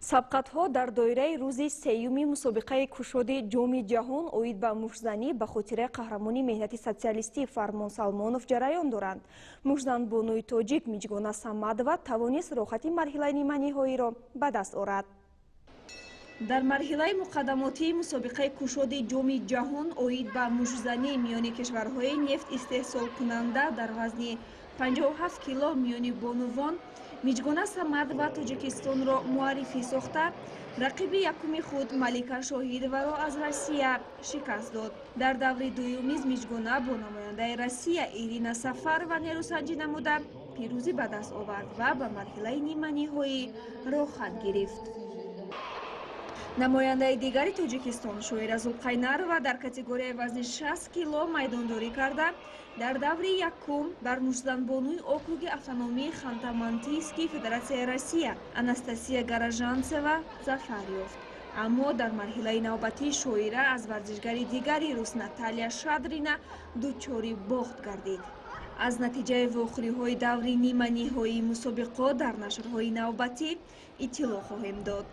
сабқатҳо дар доираи рӯзи сеюми мусобиқаи кушоди ҷоми ҷаҳон оид ба мушзанӣ ба хотира қаҳрамони меҳнати социалистӣ Фармон Салмонов ҷараён доранд. Мушзанбонуи тоҷик Миҷгона Самадова тавонист рохати марҳилаи ниманиҳоиро ба даст орад. дар марҳилаи муқаддамотии мусобиқаи кушоди ҷоми ҷаҳон оид ба мушзанӣ миёни кишварҳои нефт истеҳсолкунанда дар вазни 57 кило миёни бонувон Миҷгона Самадова Тоҷикистонро муаррифӣ сохта, рақиби якуми худ Малика Шоҳидоваро аз Россия шикаст дод. Дар даври дуюмиз Миҷгона бо намояндаи Россия Ирина Сафарова нерӯсанҷӣ намуда пирӯзӣ ба даст овард ва ба марҳилаи ниманиҳоӣ рохат гирифт. намояндаи дигари Тоҷикистон Шоира Зулқайнарова дар категорияи вазни 60 кило майдондорӣ карда, дар даври якум бар мушзанбонуи округи автономии Ханты-Мансийский Федератсияи Россия Анастасия Гаражанцева зафар ёфт. аммо дар марҳилаи навбатии Шоира аз варзишгари дигари рус Наталья Шадрина дучори бохт гардид. аз натиҷаи вохӯриҳои даври ниманиҳоии мусобиқот дар нашрҳои навбатӣ иттилоъ хоҳем дод.